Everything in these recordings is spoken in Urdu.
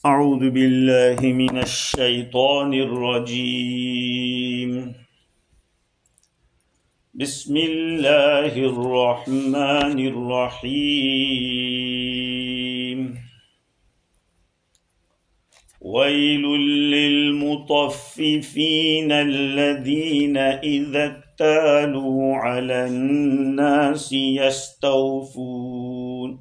اعوذ باللہ من الشیطان الرجیم بسم اللہ الرحمن الرحیم ویل للمطففین الذین اذا اکتالوا علی الناس یستوفون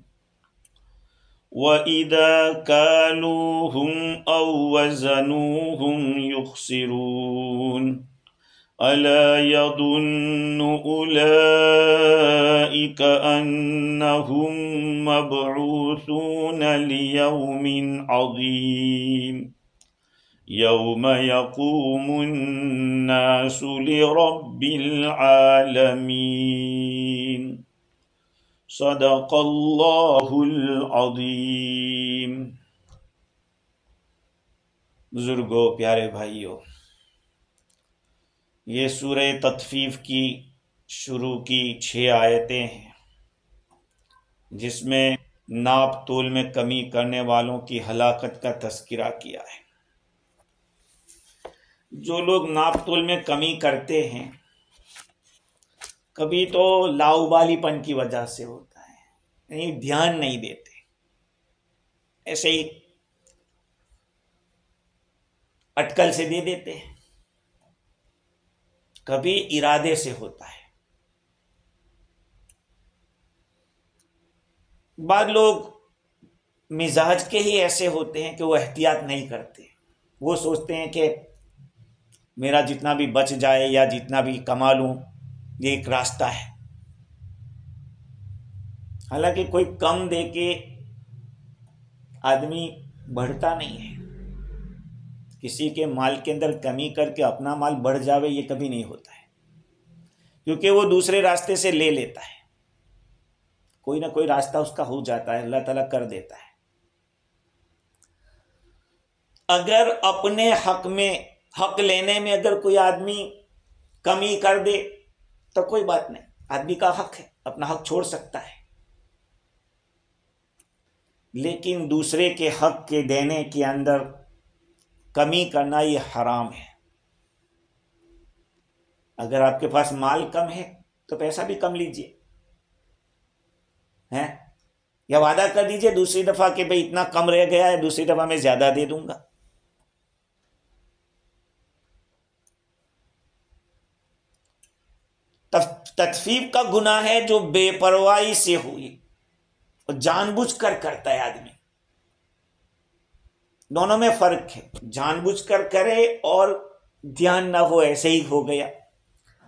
وَإِذَا كَالُوهُمْ أَوْ وَزَنُوهُمْ يُخْسِرُونَ أَلَا يَظُنُّ أُولَئِكَ أَنَّهُمْ مَبْعُوثُونَ لِيَوْمٍ عَظِيمٍ يَوْمَ يَقُومُ النَّاسُ لِرَبِّ الْعَالَمِينَ صدق اللہ العظیم۔ بزرگوں، پیارے بھائیوں، یہ سورہ تطفیف کی شروع کی 6 آیتیں ہیں، جس میں ناپ تول میں کمی کرنے والوں کی ہلاکت کا تذکرہ کیا ہے۔ جو لوگ ناپ تول میں کمی کرتے ہیں، کبھی تو لاؤبالی پن کی وجہ سے ہوتا ہے، یعنی دھیان نہیں دیتے، ایسے ہی اٹکل سے دے دیتے ہیں، کبھی ارادے سے ہوتا ہے۔ بعض لوگ مزاج کے ہی ایسے ہوتے ہیں کہ وہ احتیاط نہیں کرتے، وہ سوچتے ہیں کہ میرا جتنا بھی بچ جائے یا جتنا بھی کما لوں، یہ ایک راستہ ہے۔ حالانکہ کوئی کم دے کے آدمی بڑھتا نہیں ہے، کسی کے مال کے اندر کمی کر کے اپنا مال بڑھ جاوے، یہ کبھی نہیں ہوتا ہے، کیونکہ وہ دوسرے راستے سے لے لیتا ہے، کوئی نہ کوئی راستہ اس کا ہو جاتا ہے، اللہ تعالیٰ کر دیتا ہے۔ اگر اپنے حق لینے میں اگر کوئی آدمی کمی کر دے تو کوئی بات نہیں، آدمی کا حق ہے، اپنا حق چھوڑ سکتا ہے، لیکن دوسرے کے حق کے دینے کے اندر کمی کرنا یہ حرام ہے۔ اگر آپ کے پاس مال کم ہے تو پیسہ بھی کم لیجئے، یا وعدہ کر دیجئے دوسری دفعہ کہ بھئی اتنا کم رہ گیا ہے، دوسری دفعہ میں زیادہ دے دوں گا۔ تطفیف کا گناہ ہے جو بے پرواہی سے ہوئی اور جان بوجھ کر کرتا ہے آدمی، دونوں میں فرق ہے، جان بوجھ کر کرے اور دھیان نہ ہو ایسے ہی ہو گیا،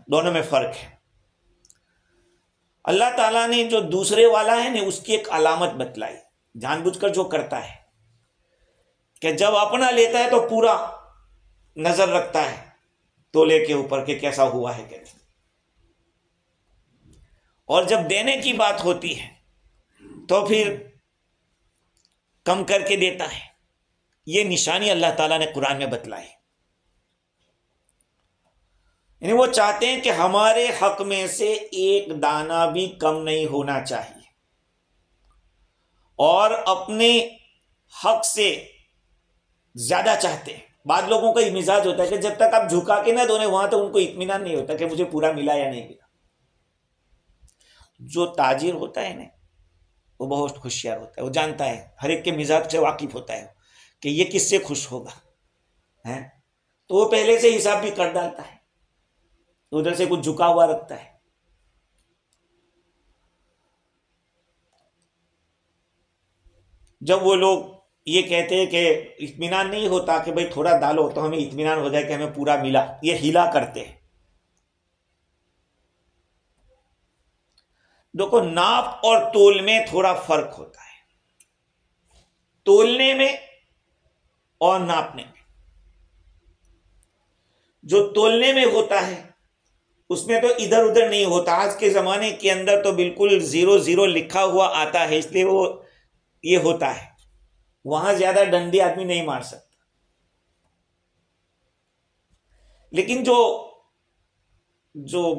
دونوں میں فرق ہے۔ اللہ تعالیٰ نے جو دوسرے والا ہے نا، اس کی ایک علامت بتلائی، جان بوجھ کر جو کرتا ہے کہ جب اپنا لیتا ہے تو پورا نظر رکھتا ہے تولے کے اوپر کہ کیسا ہوا ہے کہ نہیں، اور جب دینے کی بات ہوتی ہے تو پھر کم کر کے دیتا ہے۔ یہ نشانی اللہ تعالیٰ نے قرآن میں بتلائی، یعنی وہ چاہتے ہیں کہ ہمارے حق میں سے ایک دانہ بھی کم نہیں ہونا چاہیے، اور اپنے حق سے زیادہ چاہتے ہیں۔ بعض لوگوں کا یہ مزاج ہوتا ہے کہ جب تک آپ جھکا کے نہ دونے وہاں تو ان کو اطمینان نہیں ہوتا کہ مجھے پورا ملا یا نہیں ملا۔ جو تاجر ہوتا ہے نا، وہ بہت ہوشیار ہوتا ہے، وہ جانتا ہے، ہر ایک کے مزاج سے واقف ہوتا ہے کہ یہ کس سے خوش ہوگا، تو وہ پہلے سے حساب بھی کر ڈالتا ہے، ادھر سے کچھ جھکا ہوا رکھتا ہے۔ جب وہ لوگ یہ کہتے ہیں کہ اطمینان نہیں ہوتا کہ بھئی تھوڑا ڈالو تو ہمیں اطمینان ہو جائے کہ ہمیں پورا ملا، یہ ہیلا کرتے ہیں۔ دیکھو، ناپ اور تول میں تھوڑا فرق ہوتا ہے، تولنے میں اور ناپنے میں۔ جو تولنے میں ہوتا ہے اس میں تو ادھر ادھر نہیں ہوتا، آج کے زمانے کے اندر تو بالکل 0 لکھا ہوا آتا ہے، اس لیے وہ یہ ہوتا ہے، وہاں زیادہ ڈنڈی آدمی نہیں مار سکتا۔ لیکن جو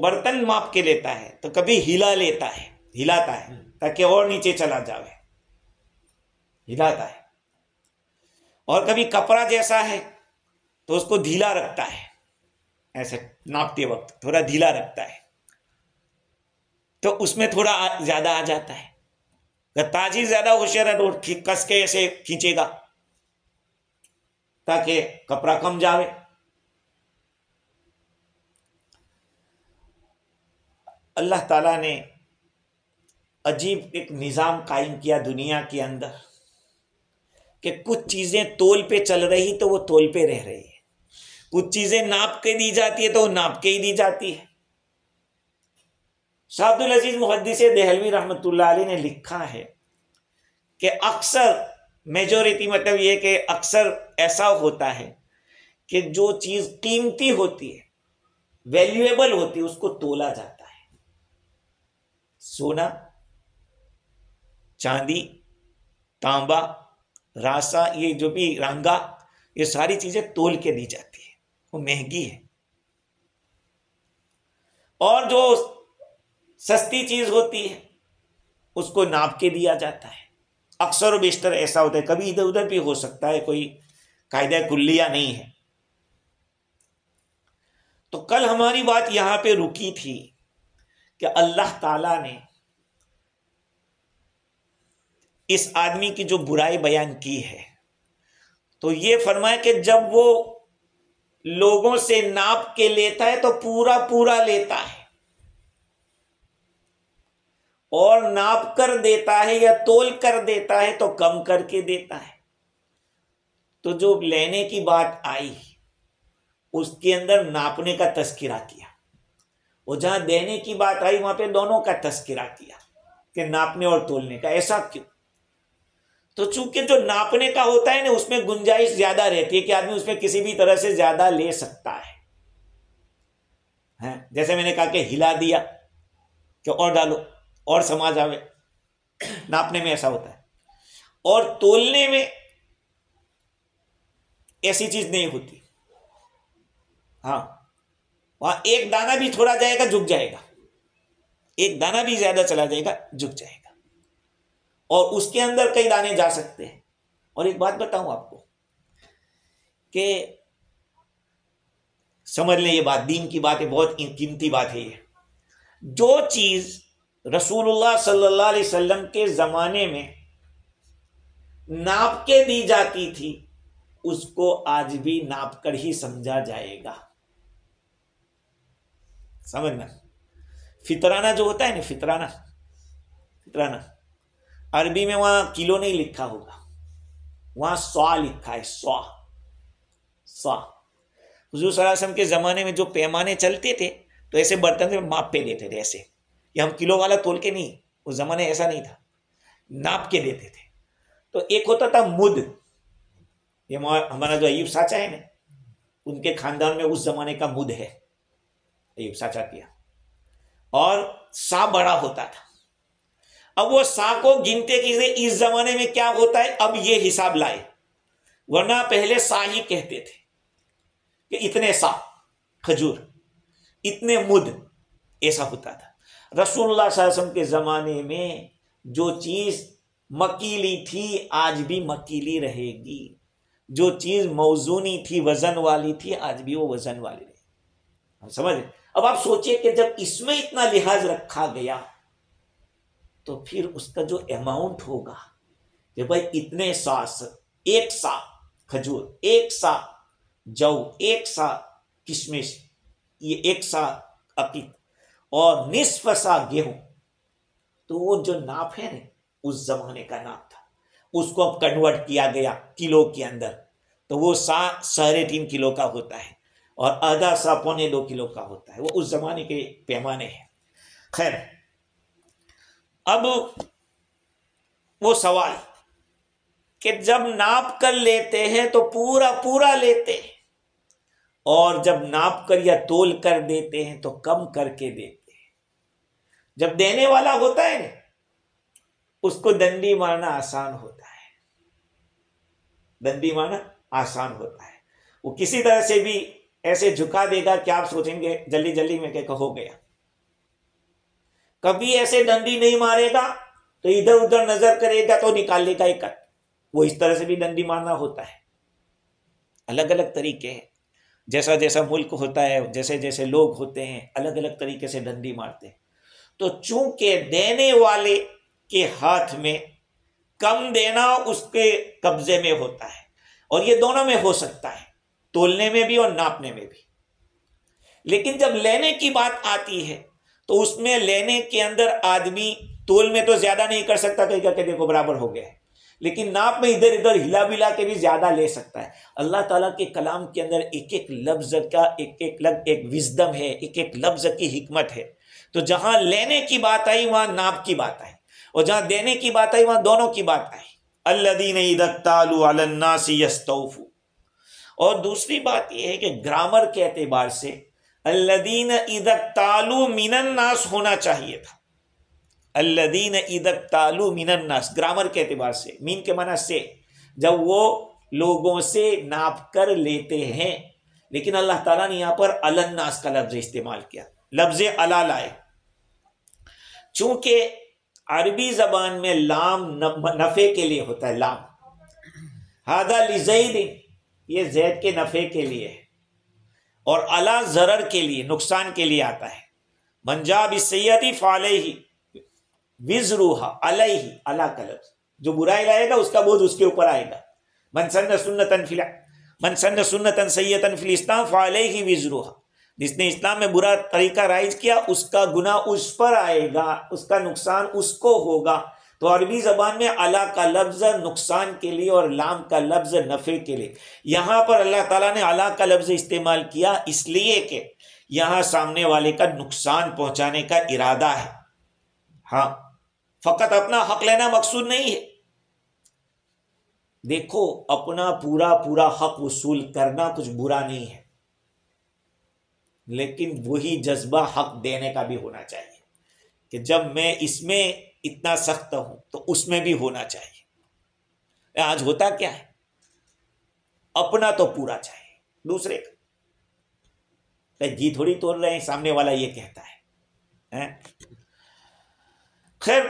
برتن ماپ کے لیتا ہے تو کبھی ہلاتا ہے تاکہ اور نیچے چلا جاوے، ہلاتا ہے۔ اور کبھی کپڑا جیسا ہے تو اس کو ڈھیلا رکھتا ہے، ایسے ناپتے وقت تھوڑا ڈھیلا رکھتا ہے تو اس میں تھوڑا زیادہ آ جاتا ہے. اگر تاجر زیادہ ہوشیار ہے تو کس کے ایسے کھینچے گا تاکہ کپڑا کم جاوے. اللہ تعالیٰ نے عجیب ایک نظام قائم کیا دنیا کے اندر کہ کچھ چیزیں تول پہ چل رہی تو وہ تول پہ رہ رہی ہے، کچھ چیزیں ناپ کے دی جاتی ہے تو وہ ناپ کے ہی دی جاتی ہے. شاہ عبد العزیز محدث دہلوی رحمۃ اللہ علیہ نے لکھا ہے کہ اکثر میجورٹی مطلب یہ کہ اکثر ایسا ہوتا ہے کہ جو چیز قیمتی ہوتی ہے، ویلیویبل ہوتی ہے، اس کو تولا جاتا ہے. سونا، چاندی، تانبا، راسا، یہ جو بھی رنگا، یہ ساری چیزیں تول کے دی جاتی ہے، وہ مہنگی ہے. اور جو سستی چیز ہوتی ہے اس کو ناپ کے دیا جاتا ہے. اکثر و بیشتر ایسا ہوتا ہے، کبھی ادھر ادھر بھی ہو سکتا ہے، کوئی قاعدہ کلیہ نہیں ہے. تو کل ہماری بات یہاں پہ رکی تھی کہ اللہ تعالی نے اس آدمی کی جو برائی بیان کی ہے تو یہ فرمایا کہ جب وہ لوگوں سے ناپ کے لیتا ہے تو پورا پورا لیتا ہے، اور ناپ کر دیتا ہے یا تول کر دیتا ہے تو کم کر کے دیتا ہے. تو جو لینے کی بات آئی اس کے اندر ناپنے کا تذکرہ کیا، وہ جہاں دینے کی بات آئی وہاں پہ دونوں کا تذکرہ کیا کہ ناپنے اور تولنے کا. ایسا کیوں؟ تو چونکہ جو ناپنے کا ہوتا ہے نا اس میں گنجائش زیادہ رہتی ہے کہ آدمی اس میں کسی بھی طرح سے زیادہ لے سکتا ہے. جیسے میں نے کہا کہ ہلا دیا کہ اور ڈالو اور سما جاوے، ناپنے میں ایسا ہوتا ہے. اور تولنے میں ایسی چیز نہیں ہوتی. ہاں، وہاں ایک دانہ بھی تھوڑا جائے گا جھک جائے گا، ایک دانہ بھی زیادہ چلا جائے گا جھک جائے گا، اور اس کے اندر کئی دانے جا سکتے ہیں. اور ایک بات بتاؤں آپ کو کہ سمجھ لیں، یہ بات دین کی بات ہے، بہت قیمتی بات ہے. یہ جو چیز رسول اللہ صلی اللہ علیہ وسلم کے زمانے میں ناپ کے دی جاتی تھی اس کو آج بھی ناپ کر ہی سمجھا جائے گا. سمجھنا، فطرانہ جو ہوتا ہے نا، فطرانہ عربی میں وہاں کلو نہیں لکھا ہوگا، وہاں سوا لکھا ہے. سوا حضور صلی اللہ علیہ وسلم کے زمانے میں جو پیمانے چلتے تھے تو ایسے برتن سے ماپ پہ دیتے تھے. ایسے یہ ہم کلو والا تول کے نہیں، اس زمانے ایسا نہیں تھا، ناپ کے دیتے تھے. تو ایک ہوتا تھا مد، یہ ہمارا جو ایوب ساچا ہے نا ان کے خاندان میں اس زمانے کا مد ہے، ایوب ساچا کیا. اور سا بڑا ہوتا تھا. اب وہ سا کو گنتے کیسے؟ اس زمانے میں کیا ہوتا ہے، اب یہ حساب لائے، ورنہ پہلے سا ہی کہتے تھے کہ اتنے سا کھجور، اتنے مد، ایسا ہوتا تھا. رسول اللہ صلی اللہ علیہ وسلم کے زمانے میں جو چیز مکیلی تھی آج بھی مکیلی رہے گی، جو چیز موزونی تھی وزن والی تھی آج بھی وہ وزن والی رہے گی. ہم سمجھ رہے؟ اب آپ سوچئے کہ جب اس میں اتنا لحاظ رکھا گیا تو پھر اس کا جو اماؤنٹ ہوگا کہ بھائی اتنے سا، ایک سا کھجور، ایک سا جو، ایک سا کشمش، یہ ایک سا عقیق اور نصف سا گیہوں، تو وہ جو ناپ ہے نا اس زمانے کا ناپ تھا. اس کو اب کنورٹ کیا گیا کلو کے اندر، تو وہ سا 3.5 کلو کا ہوتا ہے اور آدھا سا 1.25 کلو کا ہوتا ہے. وہ اس زمانے کے پیمانے ہیں. خیر، اب وہ سوال کہ جب ناپ کر لیتے ہیں تو پورا پورا لیتے ہیں، اور جب ناپ کر یا تول کر دیتے ہیں تو کم کر کے دیتے ہیں. جب دینے والا ہوتا ہے نا اس کو ڈنڈی مارنا آسان ہوتا ہے، ڈنڈی مارنا آسان ہوتا ہے. وہ کسی طرح سے بھی ایسے جھکا دے گا کہ آپ سوچیں گے جلدی جلدی میں کہ ہو گیا. کبھی ایسے ڈنڈی نہیں مارے گا تو ادھر ادھر نظر کرے گا تو نکال لے گا ایک کٹ. وہ اس طرح سے بھی ڈنڈی مارنا ہوتا ہے. الگ الگ طریقے ہیں، جیسا جیسا ملک ہوتا ہے، جیسے جیسے لوگ ہوتے ہیں، الگ الگ طریقے سے ڈنڈی مارتے ہیں۔ تو چونکہ دینے والے کے ہاتھ میں کم دینا اس کے قبضے میں ہوتا ہے، اور یہ دونوں میں ہو سکتا ہے، تولنے میں بھی اور ناپنے میں بھی، لیکن جب لینے کی بات آتی ہے تو اس میں لینے کے اندر آدمی تول میں تو زیادہ نہیں کر سکتا کہ دیکھو برابر ہو گیا ہے، لیکن ناپ میں ادھر ادھر ہلا بلا کے بھی زیادہ لے سکتا ہے۔ اللہ تعالیٰ کے کلام کے اندر ایک ایک لفظ کا ایک وزڈم ہے، ایک ایک لفظ کی حکمت ہے۔ تو جہاں لینے کی بات آئی وہاں ناپ کی بات آئی، اور جہاں دینے کی بات آئی وہاں دونوں کی بات آئی۔ الذین اذا اکتالوا علی الناس یستوفون۔ اور دوسری بات یہ ہے کہ گرامر کے اعتبار سے الذین اذا اکتالوا من الناس ہونا چاہیے تھا، الذین اذا اکتالوا من الناس، گرامر کے اعتبار سے، مین کے معنی سے، جب وہ لوگوں سے ناپ کر لیتے ہیں، لیکن اللہ تعالیٰ نے یہاں پر علی الناس کا لفظ استعمال کیا، لفظ علی لائے، چونکہ عربی زبان میں لام نفع کے لیے ہوتا ہے، لام ھذا لزید، یہ زید کے نفع کے لیے ہے، اور علی ضرر کے لیے، نقصان کے لیے آتا ہے۔ من جاء بالسیئۃ فعلیہ وزرھا، علیہ، علی کا لفظ، جو برائی لائے گا اس کا بوجھ اس کے اوپر آئے گا۔ من سن سنتا سیئۃ فی الاسلام فعلیہ وزرھا، جس نے اسلام میں برا طریقہ رائج کیا اس کا گناہ اس پر آئے گا، اس کا نقصان اس کو ہوگا۔ تو عربی زبان میں علی کا لفظ نقصان کے لیے اور لام کا لفظ نفع کے لیے، یہاں پر اللہ تعالیٰ نے علی کا لفظ استعمال کیا اس لیے کہ یہاں سامنے والے کا نقصان پہنچانے کا ارادہ ہے، ہاں، فقط اپنا حق لینا مقصود نہیں ہے۔ دیکھو، اپنا پورا حق وصول کرنا کچھ برا نہیں ہے، لیکن وہی جذبہ حق دینے کا بھی ہونا چاہیے کہ جب میں اس میں اتنا سخت ہوں تو اس میں بھی ہونا چاہیے۔ آج ہوتا کیا ہے، اپنا تو پورا چاہیے، دوسرے کا جی تھوڑی توڑ رہے ہیں، سامنے والا یہ کہتا ہے۔ خیر،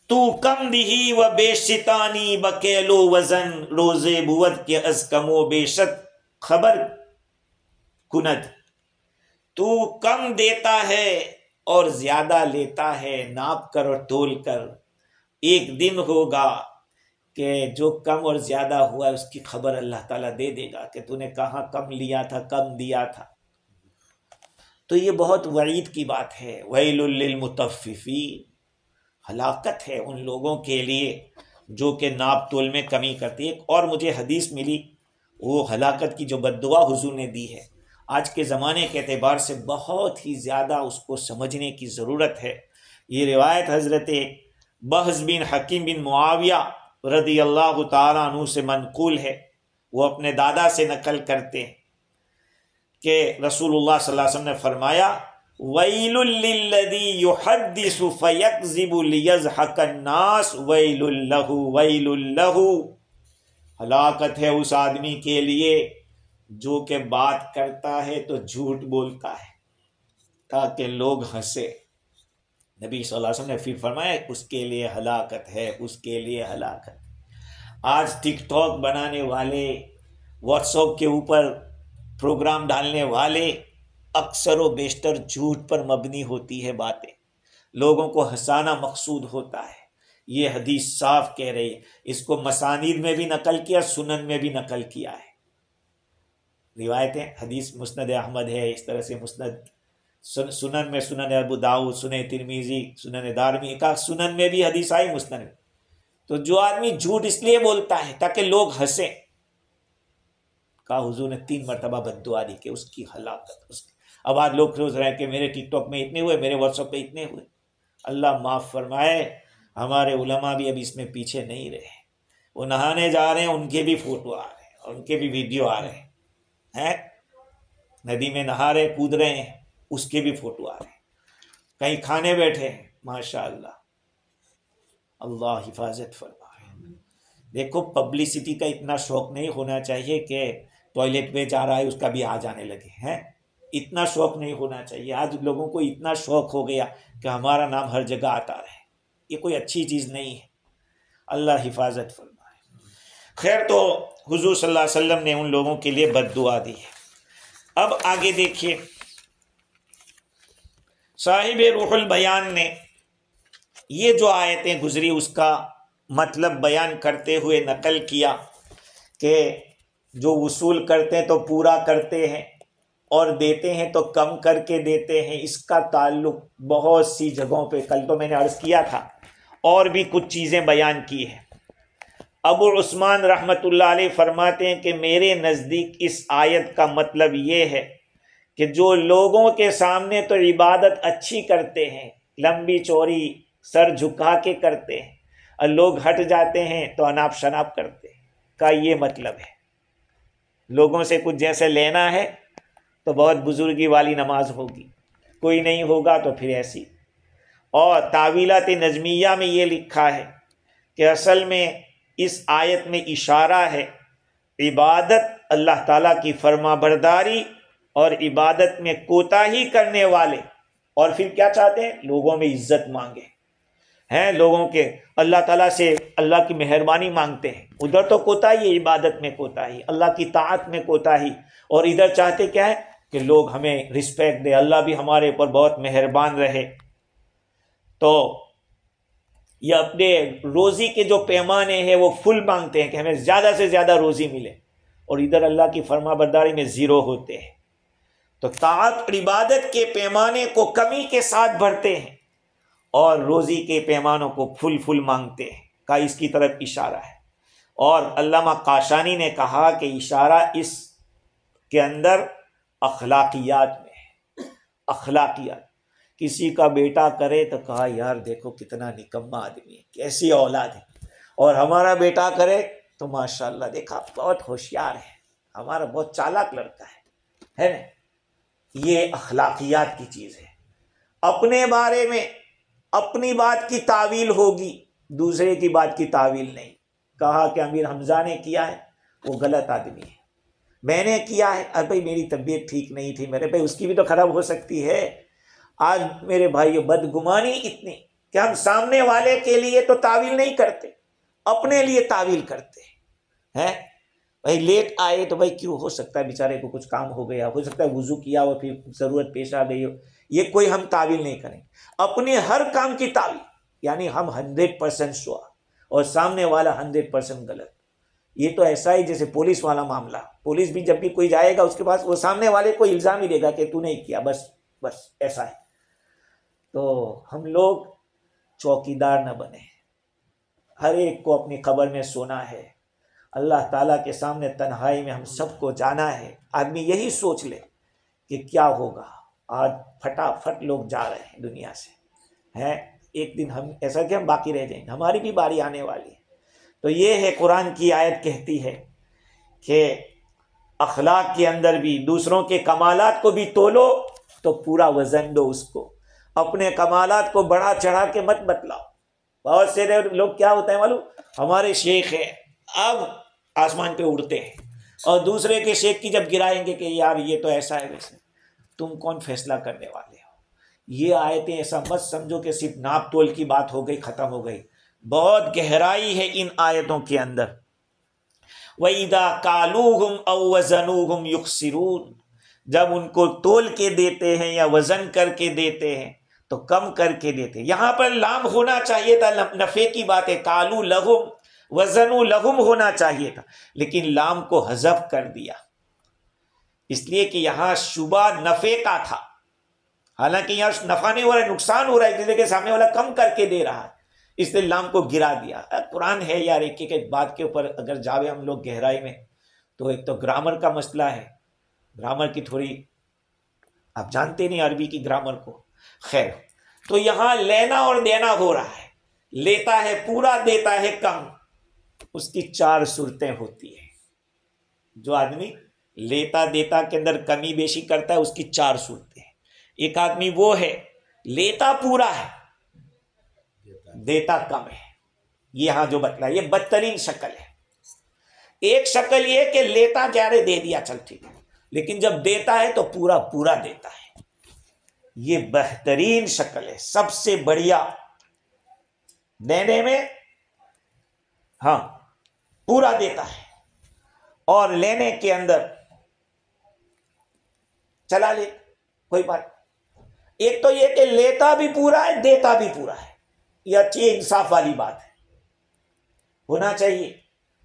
تو کم دہی و بے شتانی بکیلو وزن، روزے بود کے از کم و بیشت خبر کند۔ تو کم دیتا ہے اور زیادہ لیتا ہے، ناپ کر اور تول کر، ایک دن ہوگا کہ جو کم اور زیادہ ہوا ہے اس کی خبر اللہ تعالیٰ دے دے گا کہ تو نے کہاں کم لیا تھا، کم دیا تھا۔ تو یہ بہت وعید کی بات ہے، ویل للمطففین، ہلاکت ہے ان لوگوں کے لیے جو کہ ناپ تول میں کمی کرتی ہے۔ ایک اور مجھے حدیث ملی، وہ ہلاکت کی جو بد دعا حضور نے دی ہے، آج کے زمانے کے اعتبار سے بہت ہی زیادہ اس کو سمجھنے کی ضرورت ہے۔ یہ روایت حضرت بہز بن حکیم بن معاویہ رضی اللہ تعالیٰ عنہ سے منقول ہے، وہ اپنے دادا سے نقل کرتے ہیں کہ رسول اللہ صلی اللہ علیہ وسلم نے فرمایا، وَيْلٌ لِّلَّذِي يُحَدِّثُ فَيَكْذِبُ لِيَضْحَكَ النَّاسُ وَيْلٌ لَّهُ وَيْلٌ لَّهُ، ہلاکت ہے اس آدمی کے لیے جو کہ بات کرتا ہے تو جھوٹ بولتا ہے تاکہ لوگ ہنسے۔ نبی صلی اللہ علیہ وسلم نے پھر فرمایا اس کے لیے ہلاکت ہے، اس کے لیے ہلاکت۔ آج ٹک ٹاک بنانے والے، واٹس ایپ کے اوپر پروگرام ڈالنے والے، اکثر و بیشتر جھوٹ پر مبنی ہوتی ہے باتیں، لوگوں کو ہنسانا مقصود ہوتا ہے۔ یہ حدیث صاف کہہ رہی ہے، اس کو مسانید میں بھی نقل کیا، سنن میں بھی نقل کیا ہے، روایتیں، حدیث مسند احمد ہے، اس طرح سے مسند سنن میں سنن ابو داؤد، سنن ترمذی، سنن دارمی، کا سنن میں بھی حدیث آئی، مسند میں۔ تو جو آدمی جھوٹ اس لیے بولتا ہے تاکہ لوگ ہنسیں، کہا حضور نے 3 مرتبہ بد دعا دی کہ اس کی ہلاکت۔ اب آج لوگ سوچ رہے ہیں کہ میرے ٹک ٹاک میں اتنے ہوئے، میرے واٹس ایپ پہ اتنے ہوئے۔ اللہ معاف فرمائے، ہمارے علماء بھی اب اس میں پیچھے نہیں رہے، وہ نہانے جا رہے ہیں ان کے بھی فوٹو آ رہے ہیں، ان کے بھی ویڈیو آ رہے ہیں، ندی میں نہا رہے، کود رہے ہیں، اس کے بھی فوٹو آ رہے ہیں، کہیں کھانے بیٹھے ہیں، ماشاء اللہ، اللہ حفاظت فرمائے۔ دیکھو، پبلسٹی کا اتنا شوق نہیں ہونا چاہیے کہ ٹوائلٹ میں جا رہا ہے اس کا بھی آ جانے لگے ہیں، اتنا شوق نہیں ہونا چاہیے۔ آج لوگوں کو اتنا شوق ہو گیا کہ ہمارا نام ہر جگہ آتا رہے، یہ کوئی اچھی چیز نہیں ہے، اللہ حفاظت فرمائے۔ خیر، تو حضور صلی اللہ علیہ وسلم نے ان لوگوں کے لیے بد دعا دی ہے۔ اب آگے دیکھیے، صاحب روح البیان نے یہ جو آیتیں گزری اس کا مطلب بیان کرتے ہوئے نقل کیا کہ جو وصول کرتے ہیں تو پورا کرتے ہیں اور دیتے ہیں تو کم کر کے دیتے ہیں۔ اس کا تعلق بہت سی جگہوں پہ، کل تو میں نے عرض کیا تھا، اور بھی کچھ چیزیں بیان کی ہیں۔ ابو عثمان رحمۃ اللہ علیہ فرماتے ہیں کہ میرے نزدیک اس آیت کا مطلب یہ ہے کہ جو لوگوں کے سامنے تو عبادت اچھی کرتے ہیں، لمبی چوڑی سر جھکا کے کرتے ہیں، اور لوگ ہٹ جاتے ہیں تو اناپ شناپ کرتے ہیں، کا یہ مطلب ہے۔ لوگوں سے کچھ جیسے لینا ہے تو بہت بزرگی والی نماز ہوگی، کوئی نہیں ہوگا تو پھر ایسی۔ اور تعویلات نجمیہ میں یہ لکھا ہے کہ اصل میں اس آیت میں اشارہ ہے عبادت اللہ تعالیٰ کی فرما برداری اور عبادت میں کوتاہی کرنے والے، اور پھر کیا چاہتے ہیں؟ لوگوں میں عزت مانگے ہیں، لوگوں کے اللہ تعالیٰ سے اللہ کی مہربانی مانگتے ہیں۔ ادھر تو کوتاہی ہے، عبادت میں کوتاہی، اللہ کی طاعت میں کوتاہی، اور ادھر چاہتے کیا ہے کہ لوگ ہمیں رسپیکٹ دے، اللہ بھی ہمارے اوپر بہت مہربان رہے۔ تو یہ اپنے روزی کے جو پیمانے ہیں وہ فل مانگتے ہیں کہ ہمیں زیادہ سے زیادہ روزی ملے، اور ادھر اللہ کی فرما برداری میں زیرو ہوتے ہیں۔ تو طاعت اور عبادت کے پیمانے کو کمی کے ساتھ بڑھتے ہیں اور روزی کے پیمانوں کو فل مانگتے ہیں، کا اس کی طرف اشارہ ہے۔ اور علامہ قاشانی نے کہا کہ اشارہ اس کے اندر اخلاقیات میں ہے۔ اخلاقیات، کسی کا بیٹا کرے تو کہا یار دیکھو کتنا نکما آدمی ہے، کیسی اولاد ہے، اور ہمارا بیٹا کرے تو ماشاءاللہ دیکھا بہت ہوشیار ہے، ہمارا بہت چالاک لڑکا ہے نا۔ یہ اخلاقیات کی چیز ہے۔ اپنے بارے میں اپنی بات کی تعویل ہوگی، دوسرے کی بات کی تعویل نہیں۔ کہا کہ امیر حمزہ نے کیا ہے وہ غلط آدمی ہے، میں نے کیا ہے، ارے بھائی میری طبیعت ٹھیک نہیں تھی، میرے بھائی اس کی بھی تو خراب ہو سکتی ہے۔ آج میرے بھائیو بدگمانی اتنی کہ ہم سامنے والے کے لیے تو تعویل نہیں کرتے، اپنے لیے تعویل کرتے ہیں۔ بھائی لیٹ آئے تو بھائی کیوں، ہو سکتا ہے بیچارے کو کچھ کام ہو گیا، ہو سکتا ہے وضو کیا ہو پھر ضرورت پیش آ گئی ہو، یہ کوئی ہم تعویل نہیں کریں۔ اپنے ہر کام کی تعویل، یعنی ہم 100% شوا اور سامنے والا 100% غلط۔ یہ تو ایسا ہی جیسے پولیس والا معاملہ، پولیس بھی جب بھی کوئی جائے گا اس کے پاس وہ سامنے والے کو الزام ہی دے گا کہ تو نہیں کیا، بس ایسا ہے۔ تو ہم لوگ چوکیدار نہ بنے، ہر ایک کو اپنی قبر میں سونا ہے، اللہ تعالیٰ کے سامنے تنہائی میں ہم سب کو جانا ہے۔ آدمی یہی سوچ لے کہ کیا ہوگا، آج پھٹافٹ لوگ جا رہے ہیں دنیا سے ہیں، ایک دن ہم ایسا کہ ہم باقی رہ جائیں گے، ہماری بھی باری آنے والی ہے۔ تو یہ ہے قرآن کی آیت کہتی ہے کہ اخلاق کے اندر بھی دوسروں کے کمالات کو بھی تولو تو پورا وزن دو اس کو، اپنے کمالات کو بڑھا چڑھا کے مت بتلاؤ۔ بہت سے لوگ کیا ہوتا ہے معلوم، ہمارے شیخ ہیں اب آسمان پہ اڑتے ہیں، اور دوسرے کے شیخ کی جب گرائیں گے کہ یار یہ تو ایسا ہے ویسے، تم کون فیصلہ کرنے والے ہو؟ یہ آیتیں ایسا مت سمجھو کہ صرف ناپ تول کی بات ہو گئی ختم ہو گئی، بہت گہرائی ہے ان آیتوں کے اندر۔ وَإِذَا كَالُوهُمْ أَوْ وَزَنُوهُمْ يُخْسِرُونَ، جب ان کو تول کے دیتے ہیں یا وزن کر کے دیتے ہیں تو کم کر کے دیتے ہیں۔ یہاں پر لام ہونا چاہیے تھا، نفع کی بات ہے، کالو لہم وزنو لہم ہونا چاہیے تھا، لیکن لام کو حذف کر دیا اس لیے کہ یہاں شبہ نفع کا تھا، حالانکہ یہاں نفع نہیں ہو رہا ہے، نقصان ہو رہا ہے، جیسے کہ سامنے والا کم کر کے دے رہا ہے، اس نے لام کو گرا دیا۔ قرآن ہے یار، ایک ایک بات کے اوپر اگر جاوے ہم لوگ گہرائی میں تو ایک تو گرامر کا مسئلہ ہے، گرامر کی تھوڑی آپ جانتے نہیں عربی کی گرامر کو، خیر۔ تو یہاں لینا اور دینا ہو رہا ہے، لیتا ہے پورا، دیتا ہے کم، اس کی 4 صورتیں ہوتی ہیں۔ جو آدمی لیتا دیتا کے اندر کمی بیشی کرتا ہے اس کی 4 صورتیں ہیں۔ ایک آدمی وہ ہے لیتا پورا ہے دیتا کم ہے، یہاں جو بتلا یہ بدترین شکل ہے۔ ایک شکل یہ کہ لیتا جارے دے دیا چل ٹھیک ہے، لیکن جب دیتا ہے تو پورا پورا دیتا ہے، یہ بہترین شکل ہے، سب سے بڑھیا دینے میں، ہاں پورا دیتا ہے۔ اور لینے کے اندر چلا لے، کوئی بات۔ ایک تو یہ کہ لیتا بھی پورا ہے، دیتا بھی پورا ہے، یہ اچھی انصاف والی بات ہے، ہونا چاہیے۔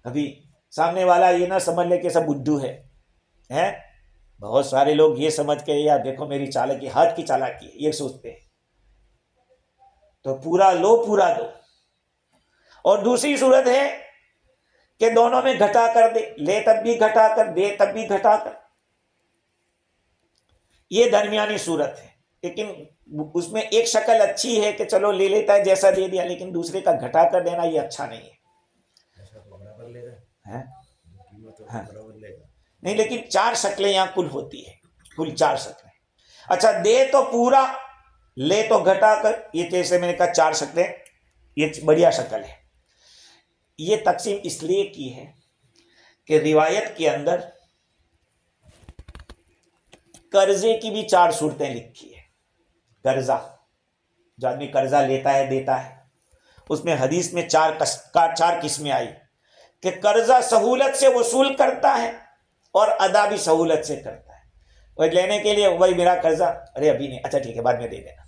ابھی سامنے والا یہ نہ سمجھ لے کہ سب بدھو ہے۔ بہت سارے لوگ یہ سمجھ کے یار دیکھو میری چالاکی، ہاتھ کی چالاکی ہے، یہ سوچتے ہیں۔ تو پورا لو، پورا دو۔ اور دوسری صورت ہے کہ دونوں میں گھٹا کر دے، لے تب بھی گھٹا کر، دے تب بھی گھٹا کر، یہ درمیانی صورت ہے۔ لیکن اس میں ایک شکل اچھی ہے کہ چلو لے لیتا ہے جیسا دے دیا، لیکن دوسرے کا گھٹا کر دینا یہ اچھا نہیں ہے۔ نہیں، لیکن 4 شکلیں یہاں کل ہوتی ہے، کل 4 شکلیں۔ اچھا، دے تو پورا، لے تو گھٹا کر، یہ جیسے میں نے کہا 4 شکلیں، یہ بڑھیا شکل ہے۔ یہ تقسیم اس لیے کی ہے کہ روایت کے اندر قرضے کی بھی 4 صورتیں لکھی ہے۔ قرضہ، جو آدمی قرضہ لیتا ہے دیتا ہے، اس میں حدیث میں 4 قسمیں آئی کہ قرضہ سہولت سے وصول کرتا ہے اور ادا بھی سہولت سے کرتا ہے۔ وہ لینے کے لیے وہی میرا قرضہ، ارے ابھی نہیں، اچھا ٹھیک ہے بعد میں دے دینا،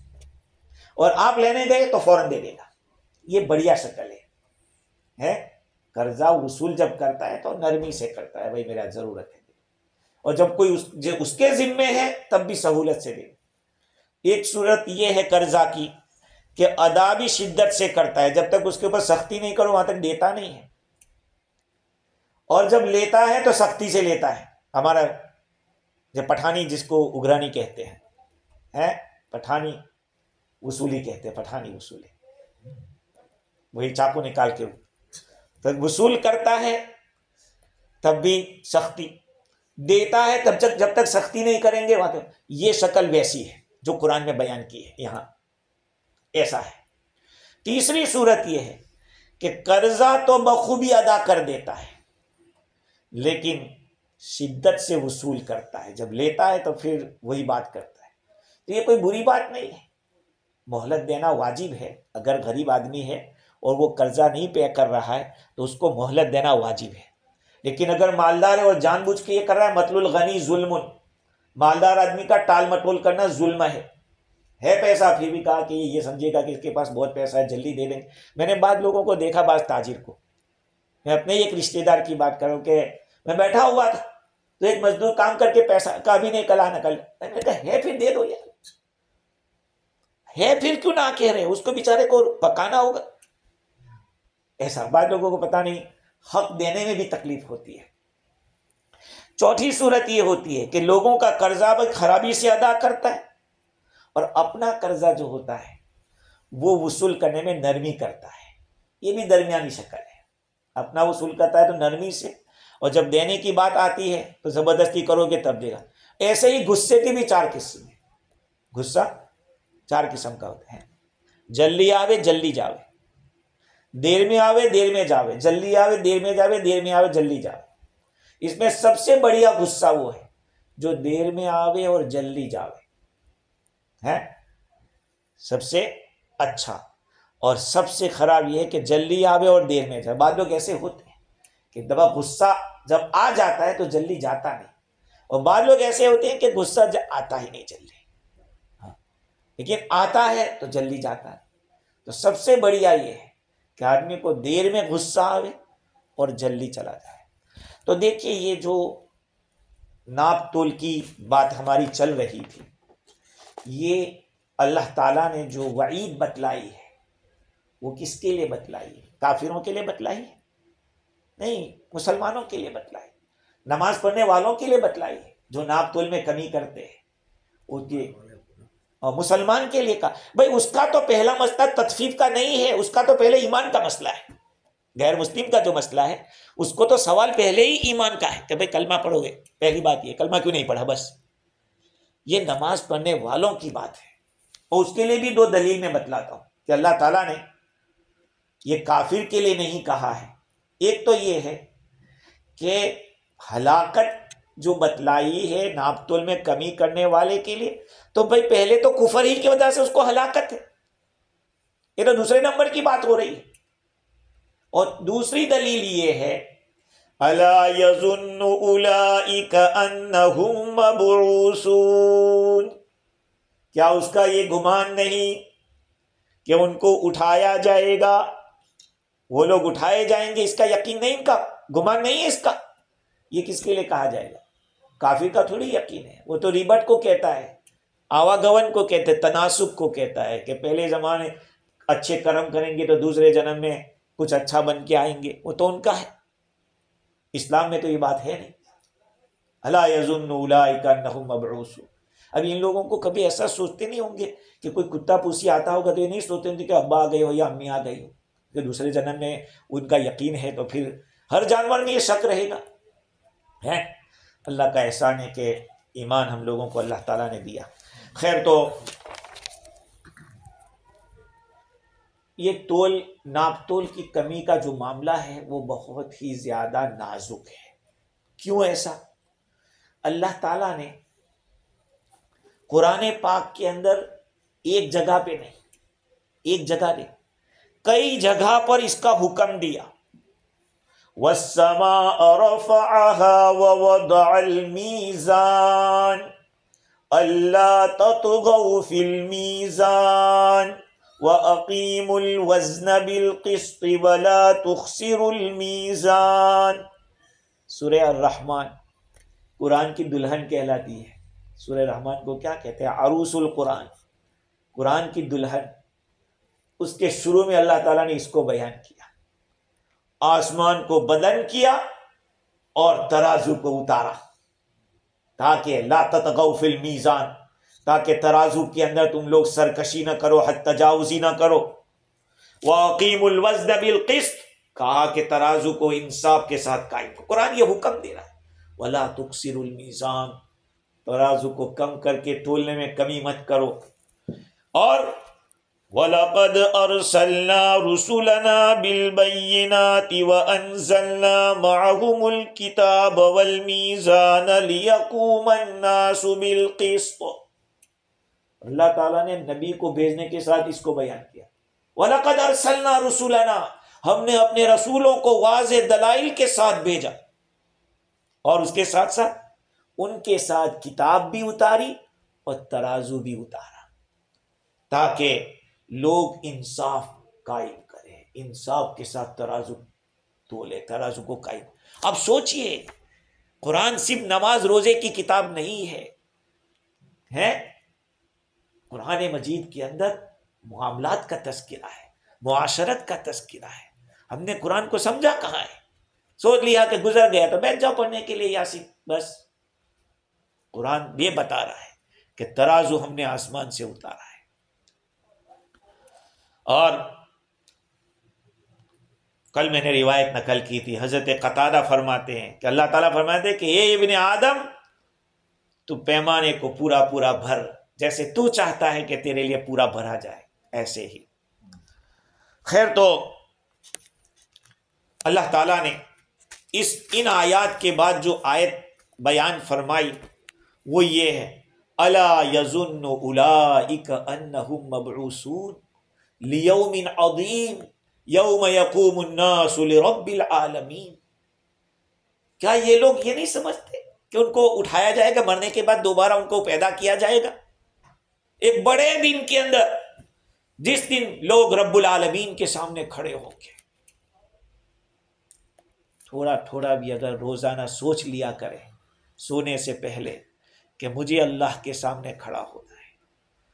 اور آپ لینے گئے تو فوراً دے دے گا۔ یہ بڑھیا شکل ہے۔ قرضہ وصول جب کرتا ہے تو نرمی سے کرتا ہے، بھائی میرا ضرورت ہے، اور جب کوئی اس کے ذمے ہے تب بھی سہولت سے دے۔ ایک صورت یہ ہے قرضہ کی کہ ادا بھی شدت سے کرتا ہے، جب تک اس کے اوپر سختی نہیں کرو وہاں تک دیتا نہیں ہے، اور جب لیتا ہے تو سختی سے لیتا ہے۔ ہمارا جو پٹھانی، جس کو اگرانی کہتے ہیں، پٹھانی وصولی کہتے ہیں، پٹھانی وصولی، وہی چاقو نکال کے تو وصول کرتا ہے تب بھی سختی، دیتا ہے تب تک جب تک سختی نہیں کریں گے وہاں تک۔ یہ شکل ویسی ہے جو قرآن میں بیان کی ہے، یہاں ایسا ہے۔ تیسری صورت یہ ہے کہ قرضہ تو بخوبی ادا کر دیتا ہے لیکن شدت سے وصول کرتا ہے، جب لیتا ہے تو پھر وہی بات کرتا ہے۔ تو یہ کوئی بری بات نہیں ہے، مہلت دینا واجب ہے۔ اگر غریب آدمی ہے اور وہ قرضہ نہیں پے کر رہا ہے تو اس کو مہلت دینا واجب ہے۔ لیکن اگر مالدار ہے اور جان بوجھ کے یہ کر رہا ہے، مطلول غنی ظلم، مالدار آدمی کا ٹال مٹول کرنا ظلم ہے پیسہ، پھر بھی کہا کہ یہ سمجھے گا کہ اس کے پاس بہت پیسہ ہے جلدی دے دیں۔ میں نے بعض لوگوں کو دیکھا، بعض تاجر کو، میں اپنے ایک رشتہ دار کی بات کروں کہ میں بیٹھا ہوا تھا تو ایک مزدور کام کر کے پیسہ کا بھی نہیں کلا نہ کل، میں نے کہا ہے پھر دے دو یار، ہے پھر کیوں نہ کہہ رہے، اس کو بیچارے کو پکانا ہوگا۔ ایسا بعض لوگوں کو پتہ نہیں حق دینے میں بھی تکلیف ہوتی ہے۔ چوتھی صورت یہ ہوتی ہے کہ لوگوں کا قرضہ خرابی سے ادا کرتا ہے اور اپنا قرضہ جو ہوتا ہے وہ وصول کرنے میں نرمی کرتا ہے۔ یہ بھی درمیانی شکل ہے، اپنا وصول کرتا ہے تو نرمی سے، اور جب دینے کی بات آتی ہے تو زبردستی کرو گے تب دے گا۔ ایسے ہی غصے کی بھی 4 قسم ہیں۔ غصہ 4 قسم کا ہوتا ہے، جلدی آوے جلدی جاوے، دیر میں آوے دیر میں جاوے، جلدی آوے دیر میں جاوے، دیر میں آوے جلدی جاوے۔ اس میں سب سے بڑھیا غصہ وہ ہے جو دیر میں آوے اور جلدی جاوے، سب سے اچھا۔ اور سب سے خراب یہ ہے کہ جلدی آوے اور دیر میں جائے۔ بعض لوگ ایسے ہوتے ہیں کہ دبا غصہ جب آ جاتا ہے تو جلدی جاتا نہیں، اور بعض لوگ ایسے ہوتے ہیں کہ غصہ جب آتا ہی نہیں جلدی، لیکن آتا ہے تو جلدی جاتا ہے۔ تو سب سے بڑھیا یہ ہے کہ آدمی کو دیر میں غصہ آوے اور جلدی چلا جائے۔ تو دیکھیے یہ جو ناپ تول کی بات ہماری چل رہی تھی، یہ اللہ تعالیٰ نے جو وعید بتلائی ہے وہ کس کے لیے بتلائی ہے؟ کافروں کے لیے بتلائی ہے؟ نہیں، مسلمانوں کے لیے بتلائی، نماز پڑھنے والوں کے لیے بتلائی ہے جو ناپ تول میں کمی کرتے ہیں، اور مسلمان کے لیے کہا بھائی اس کا تو پہلا مسئلہ تطفیف کا نہیں ہے، اس کا تو پہلے ایمان کا مسئلہ ہے۔ غیر مسلم کا جو مسئلہ ہے اس کو تو سوال پہلے ہی ایمان کا ہے کہ بھائی کلمہ پڑھو گے، پہلی بات یہ کلمہ کیوں نہیں پڑھا، بس یہ نماز پڑھنے والوں کی بات ہے۔ اور اس کے لیے بھی 2 دلیل میں بتلاتا ہوں کہ اللہ تعالیٰ نے یہ کافر کے لیے نہیں کہا ہے۔ ایک تو یہ ہے کہ ہلاکت جو بتلائی ہے ناپ تول میں کمی کرنے والے کے لیے، تو بھائی پہلے تو کفر ہی کی وجہ سے اس کو ہلاکت ہے، یہ تو دوسرے نمبر کی بات ہو رہی ہے۔ اور دوسری دلیل یہ ہے الا یظن اولئک انہم مبعوثون، کیا اس کا یہ گمان نہیں کہ ان کو اٹھایا جائے گا، وہ لوگ اٹھائے جائیں گے؟ اس کا یقین نہیں، ان کا گمان نہیں ہے اس کا؟ یہ کس کے لیے کہا جائے گا؟ کافر کا تھوڑی یقین ہے، وہ تو ریبٹ کو کہتا ہے، آواگون کو کہتے، تناسب کو کہتا ہے کہ پہلے زمانے اچھے کرم کریں گے تو دوسرے جنم میں کچھ اچھا بن کے آئیں گے، وہ تو ان کا ہے۔ اسلام میں تو یہ بات ہے نہیں۔ الا یظن اولئک انہم مبعوثون۔ اب ان لوگوں کو کبھی ایسا سوچتے نہیں ہوں گے کہ کوئی کتا پوسی آتا ہوگا تو یہ نہیں سوچتے ہوں گے کہ ابا آ گئے ہو یا امی آ گئی ہو، کہ دوسرے جنم میں ان کا یقین ہے تو پھر ہر جانور میں یہ شک رہے گا ہے۔ اللہ کا احسان ہے کہ ایمان ہم لوگوں کو اللہ تعالیٰ نے دیا۔ خیر، تو یہ تول ناپ تول کی کمی کا جو معاملہ ہے وہ بہت ہی زیادہ نازک ہے۔ کیوں ایسا؟ اللہ تعالیٰ نے قرآن پاک کے اندر ایک جگہ پہ نہیں، ایک جگہ نہیں، کئی جگہ پر اس کا حکم دیا۔ وَالسَّمَاءَ رَفَعَهَا وَوَضَعَ الْمِيزَانَ أَلَّا تَطْغَوْا فِي الْمِيزَانِ وَأَقِيمُوا الْوَزْنَ بِالْقِسْطِ وَلَا تُخْسِرُوا الْمِيزَانَ۔ سورہ الرحمن قرآن کی دلہن کہلاتی ہے۔ سورہ رحمان کو کیا کہتے ہیں؟ عروس القرآن، قرآن کی دلہن۔ اس کے شروع میں اللہ تعالیٰ نے اس کو بیان کیا، آسمان کو بلند کیا اور ترازو کو اتارا، تاکہ لا تطغوا فی المیزان، تاکہ ترازو کے اندر تم لوگ سرکشی نہ کرو، حد تجاوزی نہ کرو۔ وَأَقِيمُوا الْوَزْنَ بِالْقِسْطِ، کہا کہ ترازو کو انصاف کے ساتھ قائم کرو۔ قرآن یہ حکم دے رہا ہے، وَلَا تُكْسِرُوا الْمِيزَانَ، ترازو کو کم کر کے تولنے میں کمی مت کرو۔ اور وَلَقَدْ أَرْسَلْنَا رُسُلَنَا بِالْبَيِّنَاتِ وَأَنزَلْنَا مَعَهُمُ الْكِتَابَ وَالْمِيزَانَ لِيَقُومَ النَّاسُ بِالْقِسْطِ۔ اللہ تعالیٰ نے نبی کو بھیجنے کے ساتھ اس کو بیان کیا، وَلَقَدْ أَرْسَلْنَا رُسُلَنَا، ہم نے اپنے رسولوں کو واضح دلائل کے ساتھ بھیجا، اور اس کے ساتھ ساتھ ان کے ساتھ کتاب بھی اتاری اور ترازو بھی اتارا، تاکہ لوگ انصاف قائم کریں، انصاف کے ساتھ ترازو تولے، ترازو کو قائم۔ اب سوچئے، قرآن صرف نماز روزے کی کتاب نہیں ہے، قرآن مجید کے اندر معاملات کا تذکرہ ہے، معاشرت کا تذکرہ ہے۔ ہم نے قرآن کو سمجھا کہاں ہے؟ سوچ لیا کہ گزر گیا تو بیٹھ جاؤ پڑھنے کے لیے یاسین، بس۔ قرآن یہ بتا رہا ہے کہ ترازو ہم نے آسمان سے اتارا ہے۔ اور کل میں نے روایت نقل کی تھی، حضرت قتادہ فرماتے ہیں کہ اللہ تعالیٰ فرماتے ہیں کہ اے ابن آدم، تو پیمانے کو پورا پورا بھر، جیسے تو چاہتا ہے کہ تیرے لیے پورا بھرا جائے، ایسے ہی۔ خیر، تو اللہ تعالیٰ نے ان آیات کے بعد جو آیت بیان فرمائی وہ یہ ہے، الا یظن اولئک انہم مبعوثون لیوم عظیم یوم یقوم الناس لرب العالمین۔ کیا یہ لوگ یہ نہیں سمجھتے کہ ان کو اٹھایا جائے گا، مرنے کے بعد دوبارہ ان کو پیدا کیا جائے گا ایک بڑے دن کے اندر، جس دن لوگ رب العالمین کے سامنے کھڑے ہوں گے۔ تھوڑا تھوڑا بھی اگر روزانہ سوچ لیا کرے سونے سے پہلے کہ مجھے اللہ کے سامنے کھڑا ہونا ہے،